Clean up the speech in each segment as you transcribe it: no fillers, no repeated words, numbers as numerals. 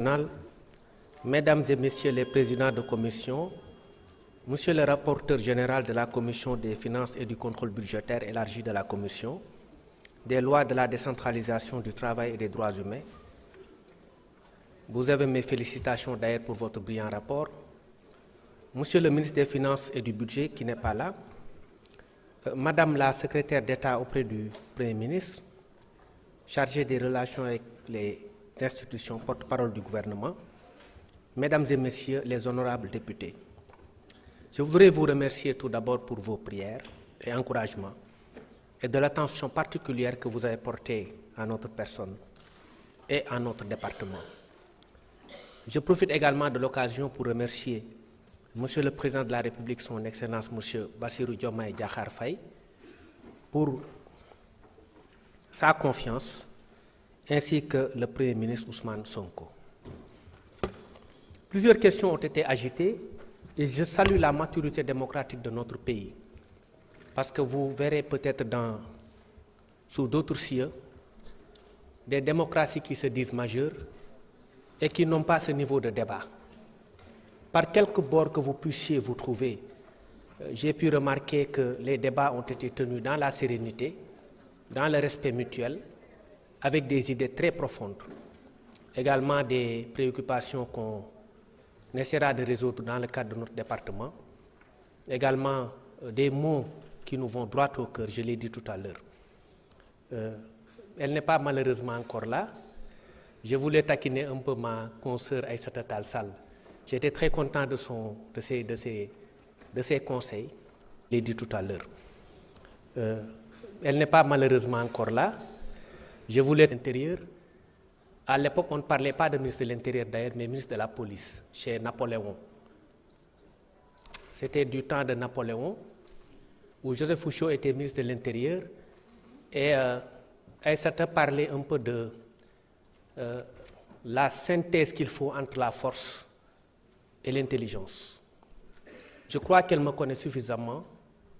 nationale, Mesdames et Messieurs les présidents de commission, Monsieur le rapporteur général de la Commission des finances et du contrôle budgétaire élargi de la Commission, des lois de la décentralisation du travail et des droits humains, vous avez mes félicitations d'ailleurs pour votre brillant rapport. Monsieur le ministre des Finances et du Budget qui n'est pas là, Madame la secrétaire d'État auprès du Premier ministre, chargée des relations avec les institutions porte-parole du gouvernement, Mesdames et Messieurs les honorables députés, je voudrais vous remercier tout d'abord pour vos prières et encouragements et de l'attention particulière que vous avez portée à notre personne et à notre département. Je profite également de l'occasion pour remercier Monsieur le Président de la République, son Excellence Monsieur Bassirou Diomaye Diakhar Faye, pour sa confiance, ainsi que le Premier ministre Ousmane Sonko. Plusieurs questions ont été agitées et je salue la maturité démocratique de notre pays, parce que vous verrez peut-être sous d'autres cieux des démocraties qui se disent majeures et qui n'ont pas ce niveau de débat. Par quelque bord que vous puissiez vous trouver, j'ai pu remarquer que les débats ont été tenus dans la sérénité, dans le respect mutuel, avec des idées très profondes, également des préoccupations qu'on essaiera de résoudre dans le cadre de notre département, également des mots qui nous vont droit au cœur, je l'ai dit tout à l'heure. Elle n'est pas malheureusement encore là. Je voulais taquiner un peu ma consoeur Aïssata Tall Sall. J'étais très content de ses conseils, je l'ai dit tout à l'heure. Elle n'est pas malheureusement encore là. Je voulais l'intérieur. À l'époque, on ne parlait pas de ministre de l'Intérieur d'ailleurs, mais ministre de la Police, chez Napoléon. C'était du temps de Napoléon, où Joseph Fouchot était ministre de l'Intérieur, et Aïssata parlait un peu de la synthèse qu'il faut entre la force et l'intelligence. Je crois qu'elle me connaît suffisamment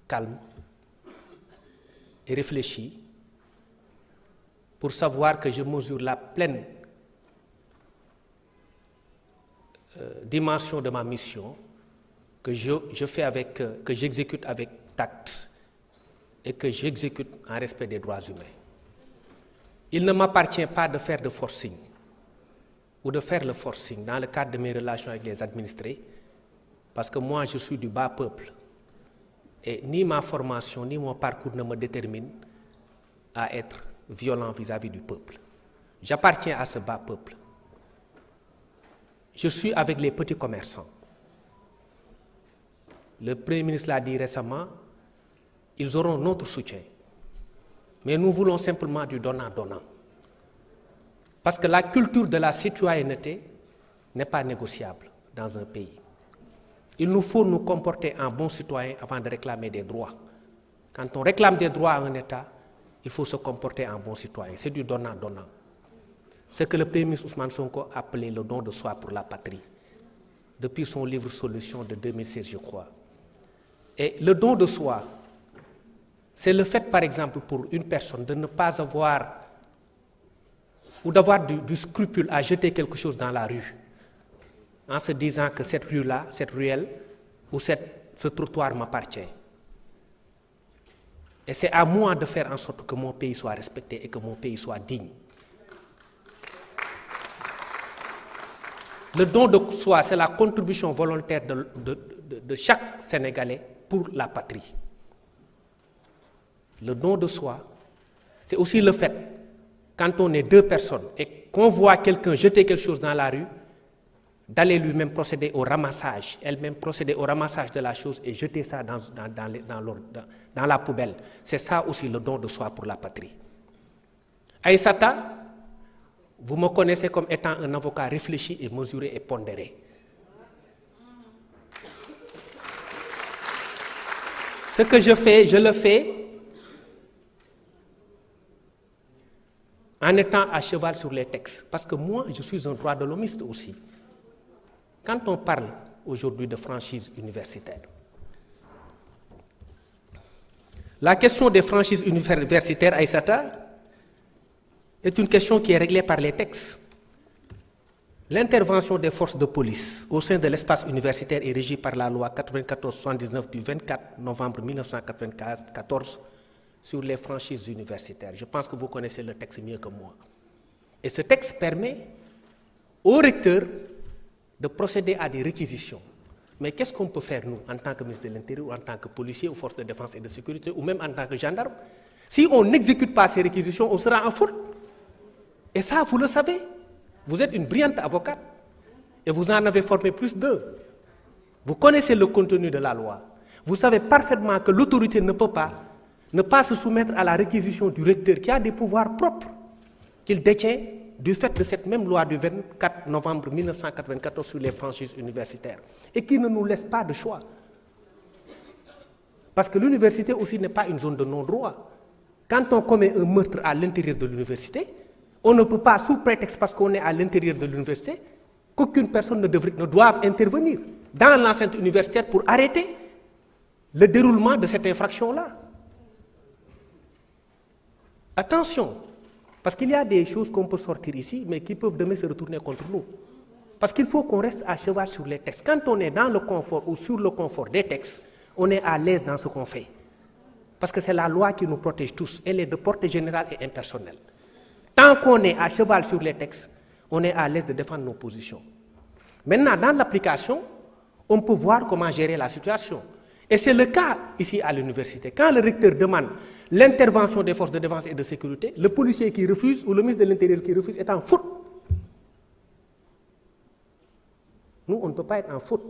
calme et réfléchie pour savoir que je mesure la pleine dimension de ma mission, que que j'exécute avec tact et que j'exécute en respect des droits humains. Il ne m'appartient pas de faire de forcing ou de faire le forcing dans le cadre de mes relations avec les administrés, parce que moi je suis du bas peuple et ni ma formation ni mon parcours ne me déterminent à être violent vis-à-vis du peuple. J'appartiens à ce bas peuple. Je suis avec les petits commerçants. Le Premier ministre l'a dit récemment, ils auront notre soutien. Mais nous voulons simplement du donnant-donnant. Parce que la culture de la citoyenneté n'est pas négociable dans un pays. Il nous faut nous comporter en bons citoyens avant de réclamer des droits. Quand on réclame des droits à un État, il faut se comporter en bon citoyen. C'est du donnant-donnant. Ce que le Premier ministre Ousmane Sonko a appelé le don de soi pour la patrie, depuis son livre Solutions de 2016, je crois. Et le don de soi, c'est le fait, par exemple, pour une personne de ne pas avoir ou d'avoir du scrupule à jeter quelque chose dans la rue, en se disant que cette rue-là, cette ruelle ou ce trottoir m'appartient. Et c'est à moi de faire en sorte que mon pays soit respecté et que mon pays soit digne. Le don de soi, c'est la contribution volontaire de chaque Sénégalais pour la patrie. Le don de soi, c'est aussi le fait, quand on est deux personnes et qu'on voit quelqu'un jeter quelque chose dans la rue, d'aller lui-même procéder au ramassage, elle-même procéder au ramassage de la chose et jeter ça dans la poubelle. C'est ça aussi le don de soi pour la patrie. Aïssata, vous me connaissez comme étant un avocat réfléchi et mesuré et pondéré. Ce que je fais, je le fais en étant à cheval sur les textes. Parce que moi, je suis un droit de l'homiste aussi. Quand on parle aujourd'hui de franchise universitaire, la question des franchises universitaires, Aïssata, est une question qui est réglée par les textes. L'intervention des forces de police au sein de l'espace universitaire est régie par la loi 94-79 du 24 novembre 1994 sur les franchises universitaires. Je pense que vous connaissez le texte mieux que moi. Et ce texte permet au recteur de procéder à des réquisitions. Mais qu'est-ce qu'on peut faire, nous, en tant que ministre de l'Intérieur, ou en tant que policier, ou force de défense et de sécurité, ou même en tant que gendarme? Si on n'exécute pas ces réquisitions, on sera en faute. Et ça, vous le savez. Vous êtes une brillante avocate. Et vous en avez formé plus d'eux. Vous connaissez le contenu de la loi. Vous savez parfaitement que l'autorité ne peut pas ne pas se soumettre à la réquisition du recteur qui a des pouvoirs propres qu'il détient du fait de cette même loi du 24 novembre 1994 sur les franchises universitaires et qui ne nous laisse pas de choix. Parce que l'université aussi n'est pas une zone de non-droit. Quand on commet un meurtre à l'intérieur de l'université, on ne peut pas, sous prétexte parce qu'on est à l'intérieur de l'université, qu'aucune personne ne doive intervenir dans l'enceinte universitaire pour arrêter le déroulement de cette infraction-là. Attention, parce qu'il y a des choses qu'on peut sortir ici, mais qui peuvent demain se retourner contre nous. Parce qu'il faut qu'on reste à cheval sur les textes. Quand on est dans le confort ou sur le confort des textes, on est à l'aise dans ce qu'on fait. Parce que c'est la loi qui nous protège tous. Elle est de portée générale et impersonnelle. Tant qu'on est à cheval sur les textes, on est à l'aise de défendre nos positions. Maintenant, dans l'application, on peut voir comment gérer la situation. Et c'est le cas ici à l'université. Quand le recteur demande l'intervention des forces de défense et de sécurité, le policier qui refuse ou le ministre de l'Intérieur qui refuse est en faute. Nous, on ne peut pas être en faute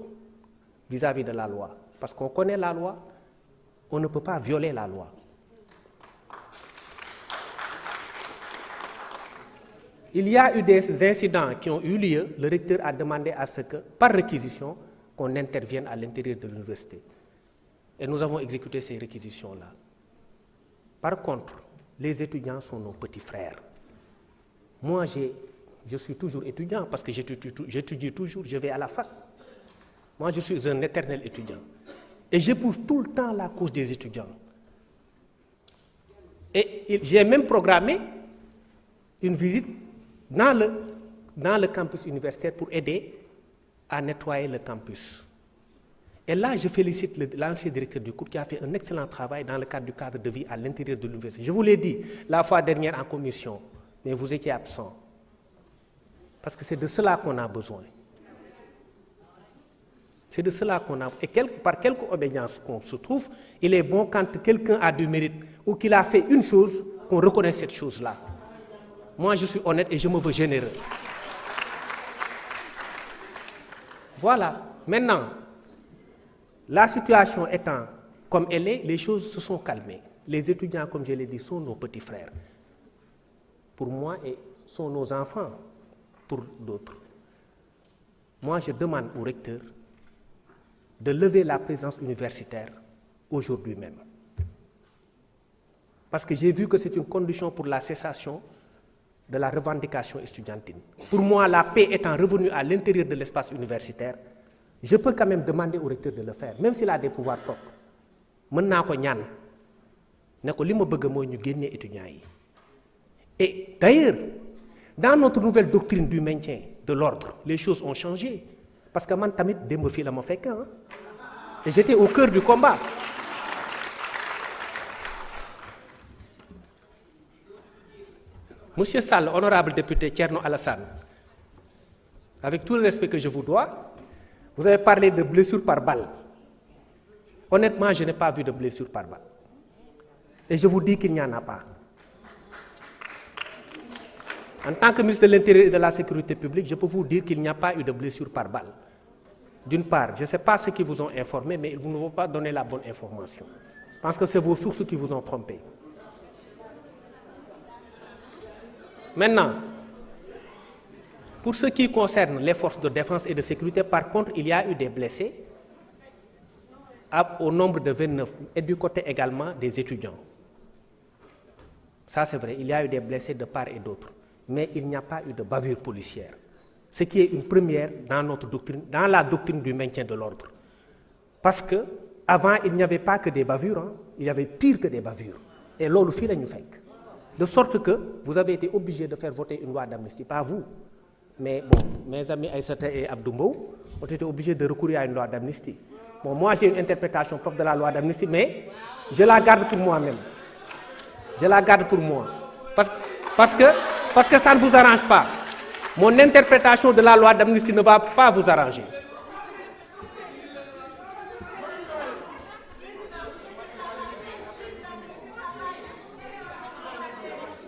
vis-à-vis de la loi. Parce qu'on connaît la loi, on ne peut pas violer la loi. Il y a eu des incidents qui ont eu lieu. Le recteur a demandé à ce que, par réquisition, qu'on intervienne à l'intérieur de l'université. Et nous avons exécuté ces réquisitions-là. Par contre, les étudiants sont nos petits frères. Moi, je suis toujours étudiant parce que j'étudie toujours, je vais à la fac. Moi, je suis un éternel étudiant. Et j'épouse tout le temps la cause des étudiants. Et j'ai même programmé une visite dans le campus universitaire pour aider à nettoyer le campus. Et là, je félicite l'ancien directeur du cours qui a fait un excellent travail dans le cadre de vie à l'intérieur de l'université. Je vous l'ai dit la fois dernière en commission, mais vous étiez absent. Parce que c'est de cela qu'on a besoin. C'est de cela qu'on a. Et par quelque obédience qu'on se trouve, il est bon quand quelqu'un a du mérite ou qu'il a fait une chose, qu'on reconnaisse cette chose-là. Moi, je suis honnête et je me veux généreux. Voilà. Maintenant, la situation étant comme elle est, les choses se sont calmées. Les étudiants, comme je l'ai dit, sont nos petits frères. Pour moi, et sont nos enfants pour d'autres. Moi, je demande au recteur de lever la présence universitaire aujourd'hui même. Parce que j'ai vu que c'est une condition pour la cessation de la revendication estudiantine. Pour moi, la paix étant revenue à l'intérieur de l'espace universitaire, je peux quand même demander au recteur de le faire, même s'il a des pouvoirs propres. Et d'ailleurs, dans notre nouvelle doctrine du maintien de l'ordre, les choses ont changé. Parce que moi, tamit démb fi la ma fekk, et j'étais au cœur du combat. Monsieur Sall, honorable député Thierno Alassane, avec tout le respect que je vous dois, vous avez parlé de blessures par balle. Honnêtement, je n'ai pas vu de blessures par balle. Et je vous dis qu'il n'y en a pas. En tant que ministre de l'Intérieur et de la Sécurité publique, je peux vous dire qu'il n'y a pas eu de blessures par balle. D'une part, je ne sais pas ceux qui vous ont informé, mais ils ne vont pas donner la bonne information. Je pense que c'est vos sources qui vous ont trompé. Maintenant, pour ce qui concerne les forces de défense et de sécurité, par contre, il y a eu des blessés au nombre de 29 et du côté également des étudiants. Ça, c'est vrai, il y a eu des blessés de part et d'autre, mais il n'y a pas eu de bavure policière. Ce qui est une première dans notre doctrine, dans la doctrine du maintien de l'ordre. Parce qu'avant, il n'y avait pas que des bavures, il y avait pire que des bavures. Et l'on le fait, nous fait. De sorte que vous avez été obligé de faire voter une loi d'amnistie, pas vous. Mais bon, mes amis Aïssata et Abdoumbo ont été obligés de recourir à une loi d'amnistie. Bon, moi j'ai une interprétation propre de la loi d'amnistie, mais je la garde pour moi-même. Je la garde pour moi. Parce que ça ne vous arrange pas. Mon interprétation de la loi d'amnistie ne va pas vous arranger.